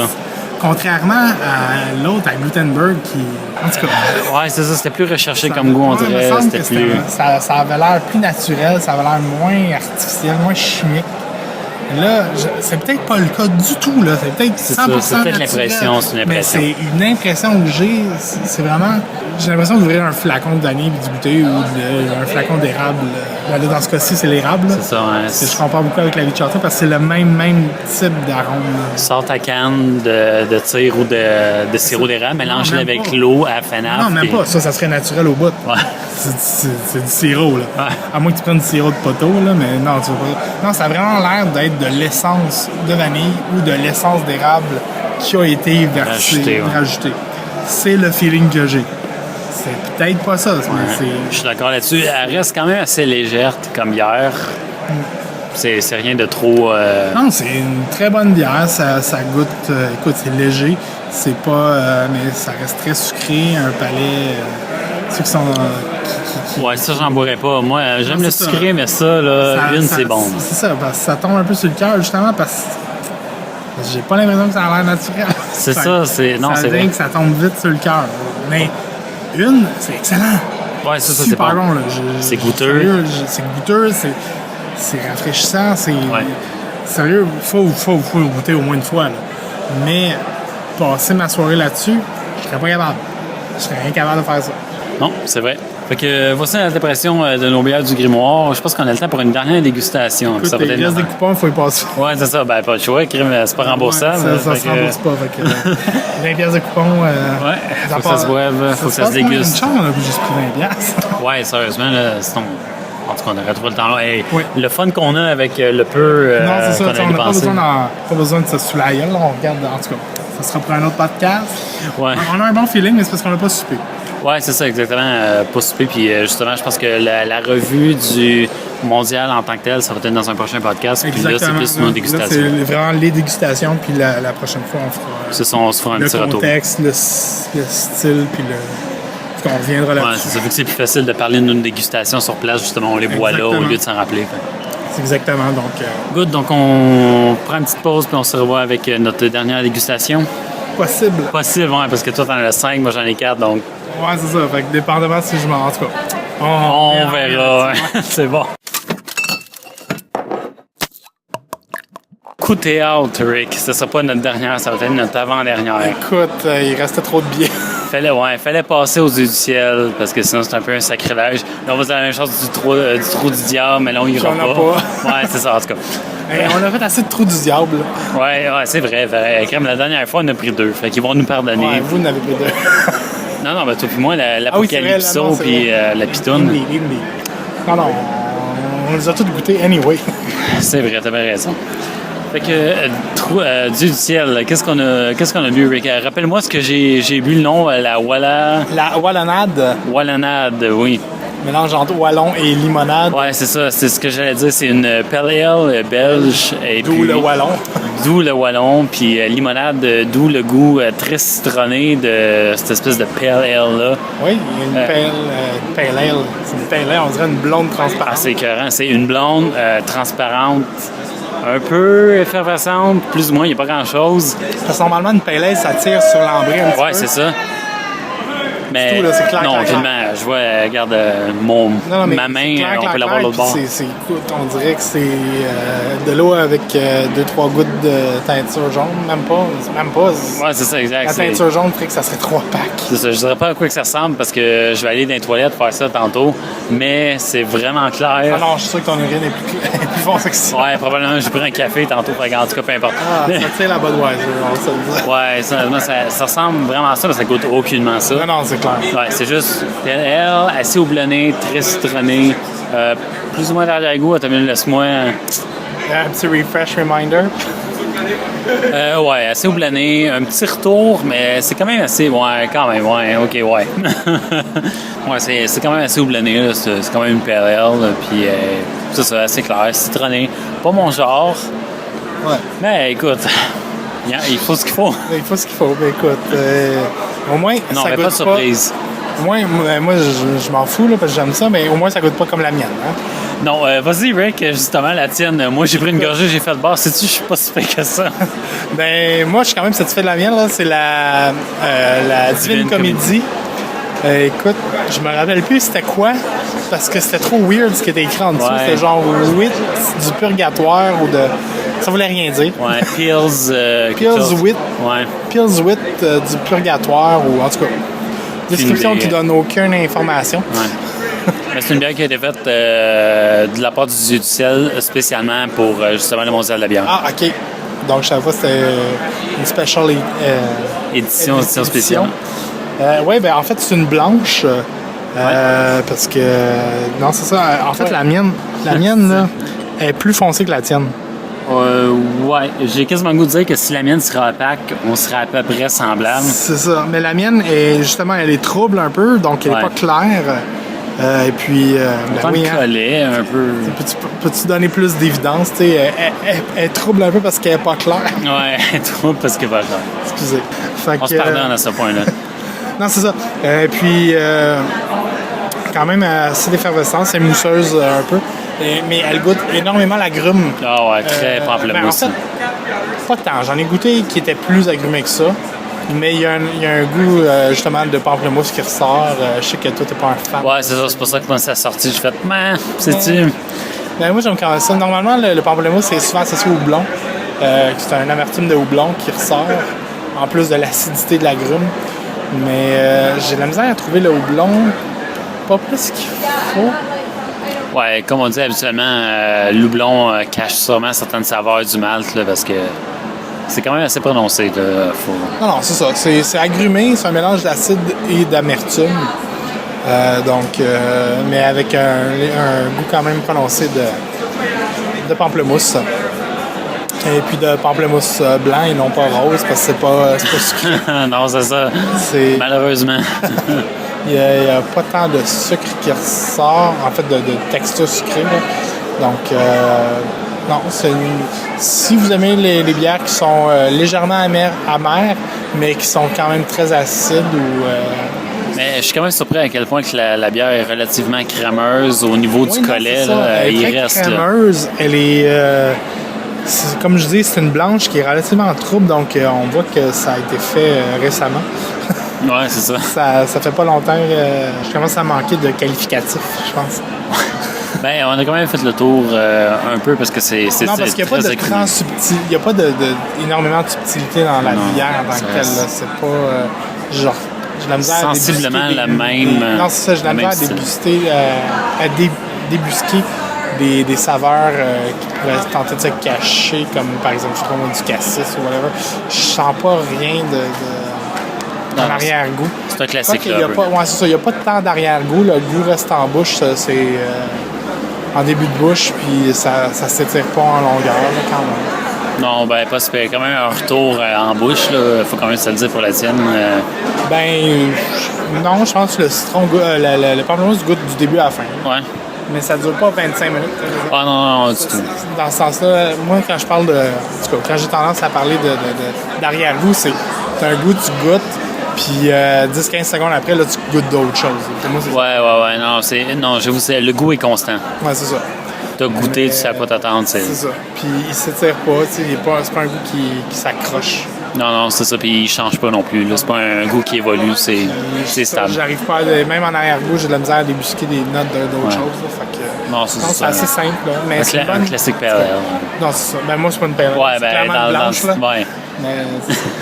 Contrairement à l'autre, à Gutenberg, qui... En tout cas... Ouais, c'est ça. C'était plus recherché comme goût, on dirait. C'était plus... Ça avait l'air plus naturel, ça avait l'air moins artificiel, moins chimique. Là, c'est peut-être pas le cas du tout, là. C'est peut-être 100% c'est peut-être l'impression, c'est une impression. Mais c'est une impression que j'ai. C'est vraiment... J'ai l'impression d'ouvrir un flacon de vanille et du goûter ou un flacon d'érable. Là, dans ce cas-ci, c'est l'érable. C'est ça, hein. Je compare beaucoup avec la vie de château parce que c'est le même type d'arôme. Sors ta canne de tir ou de sirop d'érable, mélange-le avec l'eau à FNAF. Non, même pas. Ça serait naturel au bout. Ouais. C'est du sirop, là. Ouais. À moins que tu prennes du sirop de poteau, là, mais non, tu vas pas. Non, ça a vraiment l'air d'être de l'essence de vanille ou de l'essence d'érable qui a été versée, rajoutée. C'est le feeling que j'ai. C'est peut-être pas ça. Je suis d'accord là-dessus. Elle reste quand même assez légère comme bière. C'est rien de trop... Non, c'est une très bonne bière. Ça goûte... écoute, c'est léger. C'est pas... mais ça reste très sucré. Un palais... ceux qui sont... Ouais, ça, j'en boirais pas. Moi, j'aime le sucré, mais ça, là, c'est bon. C'est ça, parce que ça tombe un peu sur le cœur, justement, parce que j'ai pas l'impression que ça a l'air naturel. C'est ça, c'est... Non, c'est vrai. que ça tombe vite sur le cœur. Mais c'est excellent. Ouais, ça, c'est super bon. C'est goûteux. C'est goûteux, c'est rafraîchissant, c'est... Ouais. Sérieux, faut le goûter au moins une fois, là. Mais passer ma soirée là-dessus, je serais pas capable. Je serais incapable de faire ça. Non, c'est vrai. Fait que voici l'impression de nos bières du grimoire. Je pense qu'on a le temps pour une dernière dégustation. Écoute, il reste des coupons, il faut y passer. Ouais, c'est ça. Ben, pas le choix. C'est pas remboursable. Ouais, ça se rembourse pas. Fait que 20 pièces de coupons. Ouais, faut que ça se boive, faut que ça se déguste. Une chance, on a juste pris 20 pièces. Ouais, sérieusement, là, sinon... En tout cas, on aurait trouvé le temps là. Hey, oui. Le fun qu'on a avec le peu non, c'est ça, qu'on a dépensé. Pas besoin de se sous la gueule. On regarde, en tout cas, ça sera pour un autre podcast. Ouais. On a un bon feeling, mais c'est parce qu'on n'a pas soupé. Oui, c'est ça, exactement. Pas souper. Puis justement, je pense que la revue du mondial en tant que tel, ça va être dans un prochain podcast. Puis là, c'est plus nos dégustations. Là, c'est vraiment les dégustations. Puis la prochaine fois, on fera. C'est ça, on se fera un petit retour. Le contexte, le style, puis qu'on reviendra là-dessus. Ouais, c'est ça. Vu que c'est plus facile de parler d'une dégustation sur place, justement, on les voit là au lieu de s'en rappeler. C'est exactement. Donc, good. Donc, on prend une petite pause, puis on se revoit avec notre dernière dégustation. Possible, ouais, parce que toi, t'en as 5, moi, j'en ai 4, donc. Ouais, c'est ça. Fait que dépendamment si je m'en... En tout cas, on verra. C'est bon. Coup théâtre, Rick. Ce ne sera pas notre dernière, ça va être notre avant-dernière. Écoute, il restait trop de billets. Fallait passer aux yeux du ciel, parce que sinon, c'est un peu un sacrilège. Là, on va dire la même chose du trou du diable, mais là, on ira pas. Ouais, c'est ça, en tout cas. On a fait assez de trous du diable. Ouais, c'est vrai. Comme la dernière fois, on a pris 2. Fait qu'ils vont nous pardonner. Ouais, vous en avez pris 2. Non, ben toi puis moi, l'apocalypso puis la pitoune. Non, on les a tous goûtés anyway. C'est vrai, t'as bien raison. Fait que, Dieu du ciel, qu'est-ce qu'on a bu, Rick? Rappelle-moi ce que j'ai bu le nom, la Wallonade. Wallonade, oui. Mélange entre wallon et limonade. Ouais, c'est ça, c'est ce que j'allais dire. C'est une pale ale belge. D'où le wallon. D'où le wallon, puis limonade, d'où le goût très citronné de cette espèce de pale ale-là. Oui, une pale ale. C'est une pale ale, on dirait une blonde transparente. Ah, c'est écœurant. C'est une blonde transparente, un peu effervescente, plus ou moins, il n'y a pas grand-chose. Parce que normalement, une pale ale, ça tire sur l'ambré un petit peu. Ouais, c'est ça. Mais tout, là, c'est clair, non, clair, finalement, je vois, regarde, ma main, clair, on peut l'avoir de l'autre bord. Écoute, on dirait que c'est de l'eau avec 2-3 gouttes de teinture jaune, même pas. Ouais, c'est ça, exact. La teinture jaune ferait que ça serait 3 packs. C'est ça, je dirais pas à quoi que ça ressemble parce que je vais aller dans les toilettes faire ça tantôt, mais c'est vraiment clair. Ah non, je suis sûr que ton urine est plus foncée que ça. Ouais, probablement, j'ai pris un café tantôt, en tout cas, peu importe. Ah, ça tient la Budweiser, on va se le dire. Ouais, ça ressemble vraiment à ça, mais ça goûte aucunement ça. Non, c'est clair. Ouais, c'est juste elle, assez houblonné, très citronné, plus ou moins d'arrière-goût. Attends, laisse-moi. Un petit refresh reminder. Ouais, assez houblonné, un petit retour, mais c'est quand même assez. Ouais, quand même, ouais, ok, ouais. Ouais, c'est quand même assez houblonné, là. C'est quand même une pale ale, puis c'est ça, assez clair, citronné. Pas mon genre. Ouais. Mais écoute, il faut ce qu'il faut. Il faut ce qu'il faut, mais écoute, au moins. Non, ça mais goûte pas de surprise. Au moins, moi, je m'en fous, là, parce que j'aime ça, mais au moins, ça goûte pas comme la mienne. Hein? Non, vas-y, Rick, justement, la tienne. Moi, j'ai pris une gorgée, j'ai fait le bar. Sais-tu, je suis pas si fait que ça. Ben, moi, je suis quand même satisfait de la mienne, là. C'est la Divine Comédie. Écoute, je me rappelle plus c'était quoi, parce que c'était trop weird ce qui était écrit en dessous. Ouais. C'était genre 8 du purgatoire ou de. Ça voulait rien dire. Ouais, Pills. Pills 8. Ouais. Pills 8 du purgatoire, ou en tout cas, description qui donne aucune information. Ouais. Mais c'est une bière qui a été faite de la part du Dieu du ciel, spécialement pour justement le Mondial de la bière. Ah, OK. Donc, je savais pas c'était une special Édition spéciale. Oui, ben en fait, c'est une blanche. Parce que. Non, c'est ça. En fait, la mienne, là, est plus foncée que la tienne. Ouais, j'ai quasiment le goût de dire que si la mienne serait opaque, on serait à peu près semblable. C'est ça. Mais la mienne, justement, elle est trouble un peu, donc elle n'est pas claire. Et puis. Ben oui, collet, un peu. Peux-tu donner plus d'évidence? Elle trouble un peu parce qu'elle n'est pas claire. Ouais, elle trouble parce qu'elle n'est pas claire. Excusez. On se pardonne à ce point-là. Non, c'est ça. Puis, quand même assez d'effervescence, c'est mousseuse un peu. Mais elle goûte énormément l'agrume. Ah ouais, très pamplemousse. En fait, pas tant. J'en ai goûté qui était plus agrumé que ça. Mais il y a un goût, justement, de pamplemousse qui ressort. Je sais que toi, t'es pas un fan. Ouais, c'est ça. C'est pour ça que quand ça sorti, j'ai fait « sais-tu? » Ben, moi, j'aime quand même ça. Normalement, le pamplemousse, c'est souvent associé au houblon. C'est un amertume de houblon qui ressort, en plus de l'acidité de l'agrume. Mais j'ai de la misère à trouver le houblon pas plus qu'il faut. Ouais, comme on dit habituellement, le houblon cache sûrement certaines saveurs du malt, là, parce que c'est quand même assez prononcé. Là. Non, c'est ça. C'est agrumé, c'est un mélange d'acide et d'amertume. Mais avec un goût quand même prononcé de pamplemousse. Et puis de pamplemousse blanc et non pas rose, parce que c'est pas sucré. Non, c'est ça. Malheureusement. Il n'y a pas tant de sucre qui ressort, en fait, de texture sucrée. Là. Donc, non, si vous aimez les bières qui sont légèrement amères, mais qui sont quand même très acides ou... Mais je suis quand même surpris à quel point que la bière est relativement crémeuse au niveau du collet. Elle est très crémeuse. Là. Elle est... comme je dis, c'est une blanche qui est relativement trouble, donc on voit que ça a été fait récemment. Ouais, c'est ça. Ça fait pas longtemps. Je commence à manquer de qualificatifs, je pense. Ben, on a quand même fait le tour un peu parce que c'est non, parce qu'il n'y a pas de grand subtilité. Il n'y a pas énormément de subtilité dans la bière en tant que telle. C'est pas genre. J'ai de la misère sensiblement la même. Non, c'est ça. J'ai de la misère à débusquer des saveurs qui pourraient tenter de se cacher, comme par exemple, je trouve du cassis ou whatever. Je sens pas rien en arrière-goût. C'est un classique. Il n'y a pas de temps d'arrière-goût. Le goût reste en bouche. C'est en début de bouche, puis ça ne s'étire pas en longueur là, quand même. Non, ben pas super. Quand même un retour en bouche, là. Faut quand même se le dire pour la tienne. Non, je pense que le citron, le pamplemousse goûte du début à la fin. Ouais. Mais ça dure pas 25 minutes. Ah non, du tout. Dans ce sens-là, moi, quand je parle de... En tout cas, quand j'ai tendance à parler d'arrière-goût, c'est t'as un goût, tu goûtes, puis 10-15 secondes après, là, tu goûtes d'autres choses. Pour moi, c'est ouais. Non, j'avoue, le goût est constant. Ouais, c'est ça. T'as goûté, tu sais à quoi t'attendre. C'est ça. Puis il s'étire pas, tu sais, c'est pas un goût qui s'accroche. Non, c'est ça, puis il change pas non plus. Là. C'est pas un goût qui évolue, c'est stable. J'arrive pas même en arrière-goût, j'ai de la misère à débusquer des notes d'autres choses. Là, fait que, non, c'est assez simple. Là, mais c'est un classique pale ale. Non, c'est ça. Ben, moi, c'est pas une pale ale. Ouais, ben, blanche, là. Ouais. Mais,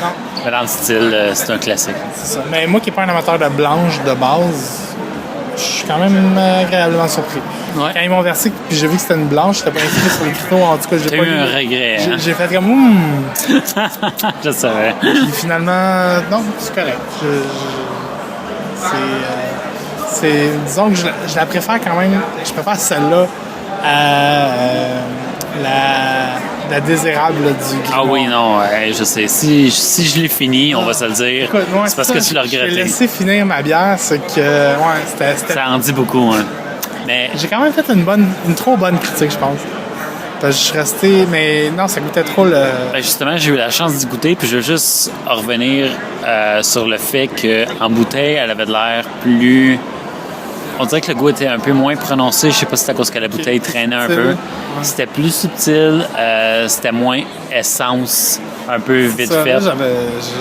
non. Mais dans le style, c'est un classique. C'est ça. Mais moi qui n'ai pas un amateur de blanche de base, je suis quand même agréablement surpris. Ouais. Quand ils m'ont versé, puis j'ai vu que c'était une blanche, j'étais pas inscrit sur les cristaux. En tout cas, j'ai pas eu un regret. Hein? J'ai fait comme Je savais. Puis finalement, non, c'est correct. Disons que je la préfère quand même. Je préfère celle-là à la désirable du grimoire. Ah oui, non, je sais. Si je l'ai fini, on va se le dire. Écoute, c'est parce que tu l'as regretté. J'ai laissé finir ma bière, c'est que c'était... Ça en dit beaucoup, hein. Mais j'ai quand même fait une trop bonne critique, je pense. Parce que je suis resté, mais non, ça goûtait trop le... Ben justement, j'ai eu la chance d'y goûter, puis je veux juste revenir sur le fait qu'en bouteille, elle avait de l'air plus... On dirait que le goût était un peu moins prononcé. Je sais pas si c'est à cause que la bouteille traînait un peu. Ouais. C'était plus subtil, c'était moins essence, un peu vite fait.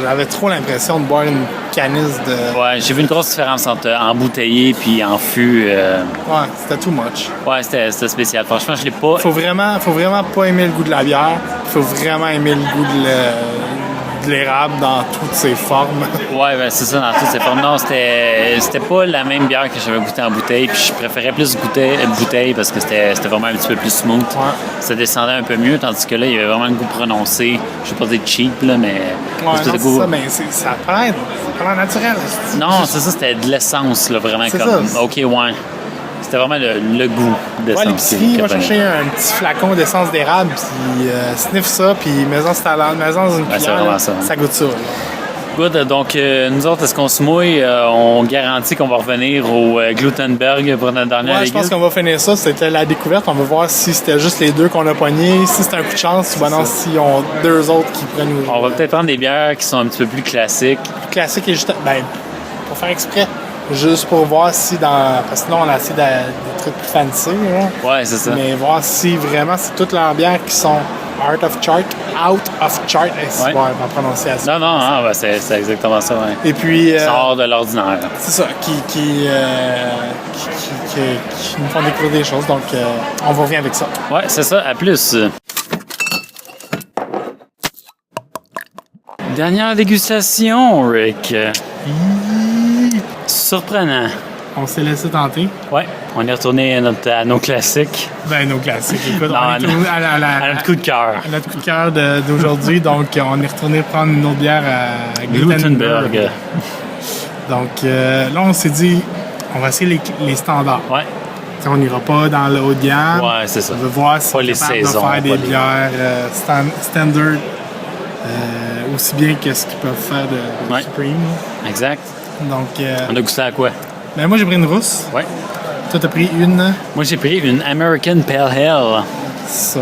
J'avais trop l'impression de boire une canisse de... Ouais, j'ai vu une grosse différence entre embouteillé puis en fût. Ouais, c'était too much. Ouais, c'était spécial. Franchement, je l'ai pas... Faut vraiment pas aimer le goût de la bière. Faut vraiment aimer le goût de l'érable dans toutes ses formes. Ouais, ben c'est ça, dans toutes ses formes. Non, c'était pas la même bière que j'avais goûté en bouteille, puis je préférais plus goûter bouteille parce que c'était vraiment un petit peu plus smooth. Ouais. Ça descendait un peu mieux, tandis que là, il y avait vraiment un goût prononcé. Je vais pas dire cheap, là, mais... Ouais, non, c'est ça, mais ça a l'air naturel. Non, c'est ça, c'était de l'essence, là, vraiment c'est comme... Ça. OK, ouais. C'était vraiment le goût d'essence. Ouais, l'épicerie, va chercher un petit flacon d'essence d'érable, puis sniff ça, puis maison dans une cuillère, vraiment ça. Ça goûte ça. Good. Donc, nous autres, est-ce qu'on se mouille? On garantit qu'on va revenir au Glutenberg pour notre dernière je pense qu'on va finir ça. C'était la découverte. On va voir si c'était juste les deux qu'on a pognés. Si c'était un coup de chance, ou non, s'ils ont deux autres qui prennent... On va peut-être prendre des bières qui sont un petit peu plus classiques. Classiques et juste... Ben, pour faire exprès. Juste pour voir si dans... Parce que sinon, on a assez des trucs plus fancy. Hein? Ouais, c'est ça. Mais voir si vraiment c'est toutes leurs bières qui sont out of chart. C'est bon, ma prononciation. Non, c'est exactement ça. Ouais. Et puis... hors de l'ordinaire. C'est ça, qui nous font découvrir des choses. Donc, on va revenir avec ça. Ouais, c'est ça. À plus. Dernière dégustation, Rick. Surprenant. On s'est laissé tenter. Ouais, on est retourné à nos classiques. Ben, nos classiques. Écoute, non, on est retourné à notre coup de cœur. À notre coup de cœur d'aujourd'hui. Donc, on est retourné prendre une autre bière à Glutenberg. Donc, là, on s'est dit, on va essayer les standards. Ouais. T'sais, on n'ira pas dans le haut de gamme. Ouais, c'est ça. On veut voir si on est capable de faire des bières standard aussi bien que ce qu'ils peuvent faire de Supreme. Exact. Donc, on a goûté à quoi? Ben moi, j'ai pris une rousse. Ouais. Toi, t'as pris une? Moi, j'ai pris une American Pale Ale. Tu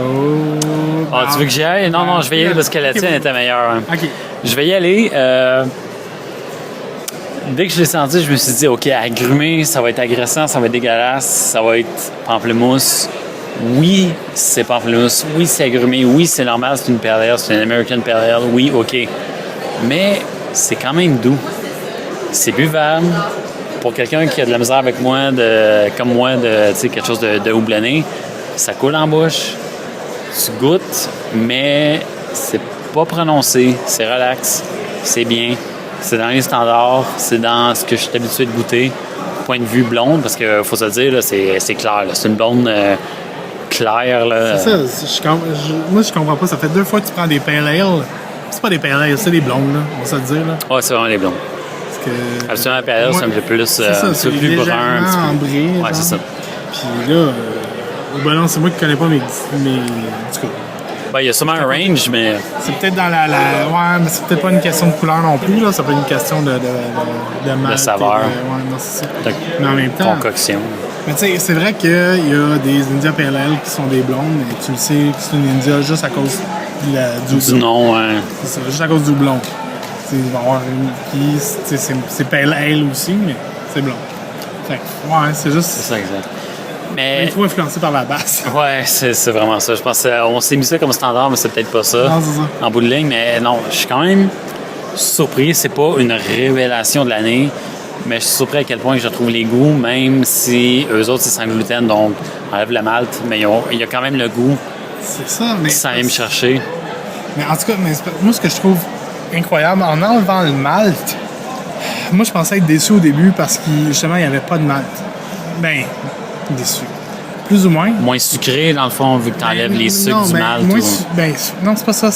veux que j'y aille? Non, je vais y aller parce que la tienne était meilleure. OK. Je vais y aller. Dès que je l'ai senti, je me suis dit, OK, agrumer, ça va être agressant, ça va être dégueulasse, ça va être pamplemousse. Oui, c'est pamplemousse. Oui, c'est agrumé. Oui, c'est normal, c'est une Pale Ale, c'est une American Pale Ale. Oui, OK. Mais c'est quand même doux. C'est buvable. Pour quelqu'un qui a de la misère avec moi, comme moi, quelque chose de houblonné, ça coule en bouche. Tu goûtes, mais c'est pas prononcé. C'est relax. C'est bien. C'est dans les standards. C'est dans ce que je suis habitué de goûter. Point de vue blonde, parce qu'il faut se le dire, là, c'est clair. Là. C'est une blonde claire. Là. C'est ça. Moi, je comprends pas. Ça fait 2 fois que tu prends des Pale Ale. C'est pas des Pale Ale, c'est des blondes. Là, on va se le dire. Là. Ouais, c'est vraiment des blondes. Absolument, la Pale Ale, c'est un peu plus, c'est plus brun. Ambré, ouais, c'est ça. Puis là, c'est moi qui connais pas mes... En tout cas, Ben, il y a sûrement un range, mais... C'est peut-être dans ouais, mais c'est peut-être pas une question de couleur non plus, là. Ça peut être une question de malt. De saveur. Ouais, non, c'est ça. Mais en même temps... Concoction. Mais tu sais, c'est vrai qu'il y a des India Pale Ale qui sont des blondes, et tu le sais que c'est une India juste à cause du nom, hein. C'est ça, juste à cause du blond. Il va y avoir une... Puis, c'est Pale Ale aussi, mais c'est blond. Fait ouais, c'est juste... C'est ça, exact. Mais... trop influencé par la basse. Ouais, c'est vraiment ça. Je pense qu'on s'est mis ça comme standard, mais c'est peut-être pas ça. Non, c'est ça. En bout de ligne, mais non, je suis quand même surpris. C'est pas une révélation de l'année, mais je suis surpris à quel point je trouve les goûts, même si eux autres, c'est sans gluten, donc on enlève le malt, mais il y a quand même le goût. C'est ça, mais... Ça vient me chercher. Mais en tout cas, moi, ce que je trouve incroyable, en enlevant le malt, moi, je pensais être déçu au début parce qu'il n'y avait pas de malt. Ben, déçu. Plus ou moins. Moins sucré, dans le fond, vu que tu enlèves les sucres du malt. Non, c'est pas ça.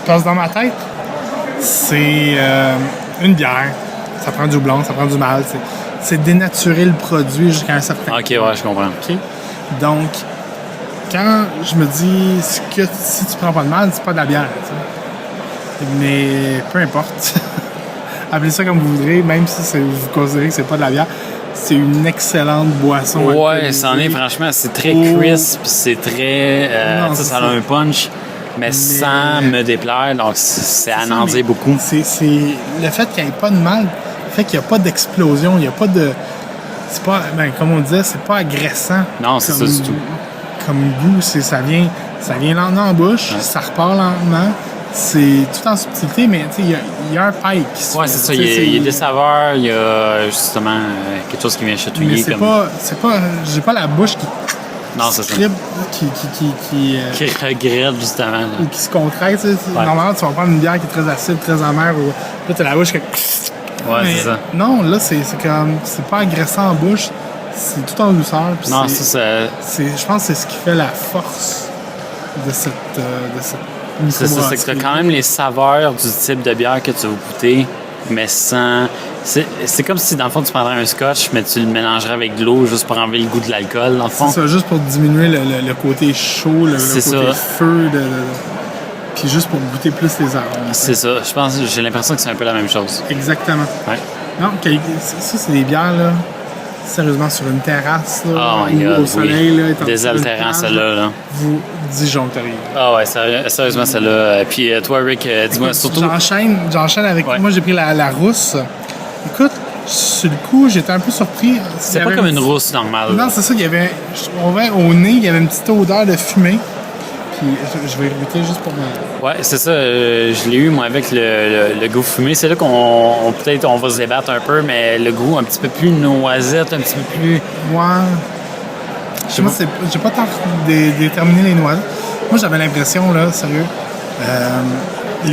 Parce que dans ma tête, c'est une bière. Ça prend du blanc, ça prend du malt. C'est dénaturer le produit jusqu'à un certain point. OK, ouais, je comprends. OK? Donc, quand je me dis que si tu prends pas de malt, c'est pas de la bière. T'sais. Mais peu importe. Appelez ça comme vous voudrez, même si vous considérez que c'est pas de la bière. C'est une excellente boisson. Ouais, ça en est, franchement. C'est très crisp, c'est très... ça a un punch, mais sans me déplaire, donc c'est à en dire beaucoup. C'est le fait qu'il n'y ait pas de malt, le fait qu'il n'y a pas d'explosion, il n'y a pas de... C'est pas... Ben, comme on disait, c'est pas agressant. Non, c'est ça du tout. Comme goût, ça vient lentement en bouche, ça repart lentement. C'est tout en subtilité, mais il y a un pipe qui se fait. Ouais, c'est ça. Il y a des saveurs, il y a justement quelque chose qui vient chatouiller. Mais c'est pas... J'ai pas la bouche qui... Non, c'est ça. Qui regrette, justement. Ou qui se contracte. Ouais. Normalement, tu vas prendre une bière qui est très acide, très amère, ou là, t'as la bouche qui... Ouais, c'est ça. Non, là, c'est comme... C'est pas agressant en bouche, c'est tout en douceur. Non, ça... Je pense que c'est ce qui fait la force de cette c'est ça, c'est que tu as quand même les saveurs du type de bière que tu vas goûter, mais sans... C'est comme si, dans le fond, tu prendrais un scotch, mais tu le mélangerais avec de l'eau juste pour enlever le goût de l'alcool, dans le fond. C'est ça, juste pour diminuer le côté chaud, le côté feu, puis juste pour goûter plus les arômes. C'est ça. Je pense, j'ai l'impression que c'est un peu la même chose. Exactement. Ouais. Non, ça, c'est des bières, là, sérieusement, sur une terrasse, là, ou au soleil, là, désaltérant, celle-là. Là. Vous disjoncteriez. Ah ouais, sérieusement, celle-là. Puis toi, Rick, dis-moi surtout... J'enchaîne avec... Ouais. Moi, j'ai pris la rousse. Écoute, sur le coup, j'étais un peu surpris. C'est pas comme une rousse normale. Non, c'est ça, il y avait... Je trouvais au nez, il y avait une petite odeur de fumée. Puis je vais goûter juste pour moi. Ouais, c'est ça. Je l'ai eu, moi, avec le goût fumé. C'est là qu'on peut-être on va se débattre un peu, mais le goût un petit peu plus noisette, un petit peu plus... Ouais. Moi, j'ai pas tant déterminé les noisettes. Moi, j'avais l'impression, là, sérieux, tu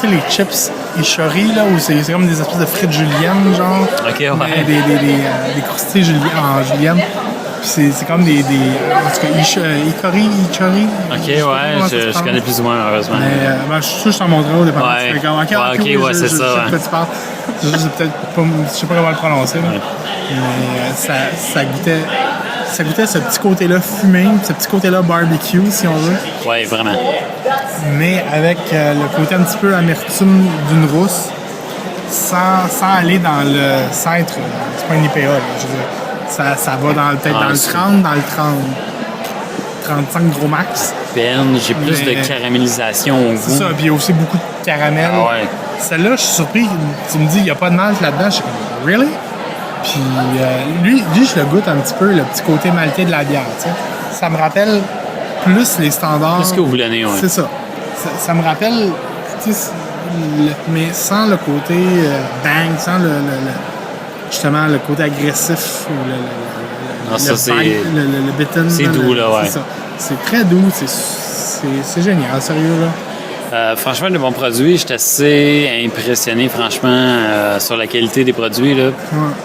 sais, les chips Ishori, là, où c'est comme des espèces de frites julienne, genre. OK, ouais. Des croustilles en julienne. Puis c'est comme des... En tout cas, Ishori. OK, ouais, je connais plus ou moins, heureusement. Mais je suis sûr que je t'en montrerai au départ. Ouais. OK, c'est ça. C'est juste peut-être pas... Je sais pas comment le prononcer, là. Mais ça goûtait ce petit côté-là fumé, ce petit côté-là barbecue, si on veut. Oui, vraiment. Mais avec le côté un petit peu amertume d'une rousse, sans aller dans le... Sans être... C'est pas une IPA, là, je veux dire. Ça va peut-être dans le 30, dans le 35 gros max. J'ai plus de caramélisation au goût. C'est ça, puis il y a aussi beaucoup de caramel. Ah ouais. Celle-là, je suis surpris. Tu me dis, il n'y a pas de malt là-dedans. Je suis comme, really? Puis lui, je le goûte un petit peu, le petit côté maltais de la bière. T'sais. Ça me rappelle plus les standards. Plus que vous voulez, ouais. C'est ça. Ça me rappelle, mais sans le côté bang, sans justement le côté agressif ou le bitten. C'est doux, là, ouais. C'est ça. C'est très doux. C'est génial, sérieux, là. Franchement, de bons produits, j'étais assez impressionné, franchement, sur la qualité des produits. Là. Ouais.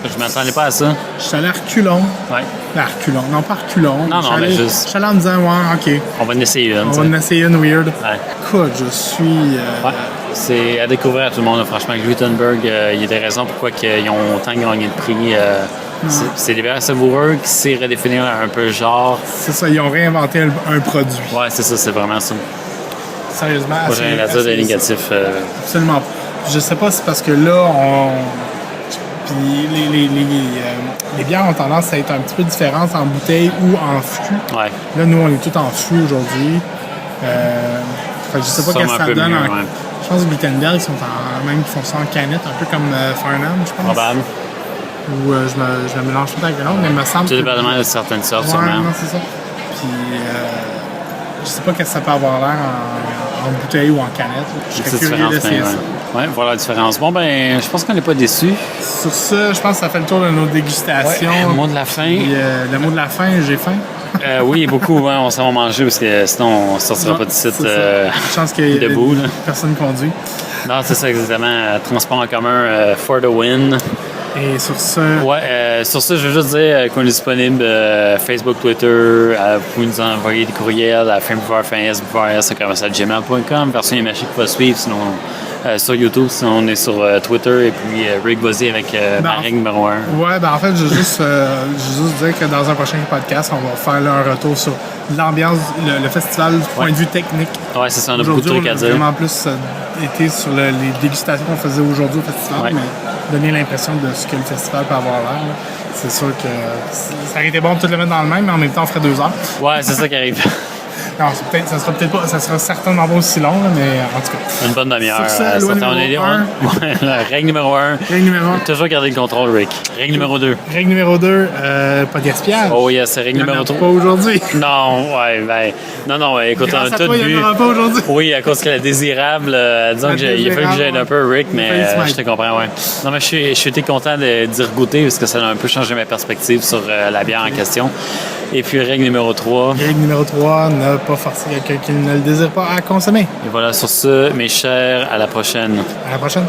Je m'attendais pas à ça. Je suis allé à Reculons. Ouais. À Reculons. Non, pas Reculons. Non, mais juste. Je suis allé en me disant, ouais, OK. On va en essayer une. On va en essayer une weird. Ouais. Écoute, je suis... Ouais. C'est à découvrir à tout le monde. Là. Franchement, Glutenberg, il y a des raisons pourquoi ils ont autant gagné de prix. C'est des bières savoureux qui sait redéfinir un peu le genre. C'est ça, ils ont réinventé un produit. Ouais, c'est ça, c'est vraiment ça. Sérieusement, moi, j'ai rien à dire de négatif. Absolument. Je sais pas si c'est parce que là, puis les bières ont tendance à être un petit peu différentes en bouteille ou en fût. Ouais. Là, nous, on est tout en fût aujourd'hui. Fait que je sais pas qu'est-ce que ça donne. Ouais. Je pense que Gutenberg, ils font ça en canette, un peu comme Farnham, je pense. Probable. Ou je me mélange tout avec l'autre, mais il me semble. Tout dépendamment de certaines sortes, sûrement. Non, c'est ça. Puis, je sais pas qu'est-ce que ça peut avoir l'air en bouteille ou en canette. Je serais curieux d'essayer ça. Oui, voilà la différence. Bon, ben, je pense qu'on n'est pas déçus. Sur ça, je pense que ça fait le tour de nos dégustations. Ouais, le mot de la fin. Puis, le mot de la fin, j'ai faim. Oui, beaucoup. Hein, on s'en va manger parce que sinon, on ne sortira pas du site chance qu'il y a debout. Personne conduit. Non, c'est ça, exactement. Transport en commun for the win. Et sur ça... Ouais, sur ça, je veux juste dire qu'on est disponible Facebook, Twitter. Vous pouvez nous envoyer des courriels à finbouvard.gmail.com. Version imagée qui va suivre, sinon sur YouTube, sinon on est sur Twitter et puis Rick Buzzy avec ma règle numéro 1. Ouais, ben en fait, je veux juste dire que dans un prochain podcast, on va faire là, un retour sur l'ambiance, le festival du point de vue technique. Ouais, c'est ça, on a beaucoup de trucs à dire. Vraiment plus été sur les dégustations qu'on faisait aujourd'hui au festival, mais donner l'impression de ce que le festival peut avoir l'air. C'est sûr que ça aurait été bon de tout le mettre dans le même, mais en même temps, on ferait 2 heures. Ouais, c'est ça qui arrive. Non, ça sera certainement pas aussi long, là, mais en tout cas. Une bonne demi-heure. Loi numéro 1. Règle numéro 1. Règle numéro 1. Toujours garder le contrôle, Rick. Règle numéro 2. Règle numéro 2, pas de gaspillage. Oh yes, c'est règle numéro 3. Pas aujourd'hui. Non, ouais, ben. Non, écoute, on a tout vu. Il n'y en aura pas aujourd'hui. Oui, à cause que la désirable. Disons qu'il a fallu que j'aide un peu, Rick, mais je te comprends, ouais. Non, mais je suis content d'y regoûter parce que ça a un peu changé ma perspective sur la bière en question. Et puis, règle numéro 3. Règle numéro 3, ne pas forcer quelqu'un qui ne le désire pas à consommer. Et voilà, sur ce, mes chers, à la prochaine. À la prochaine.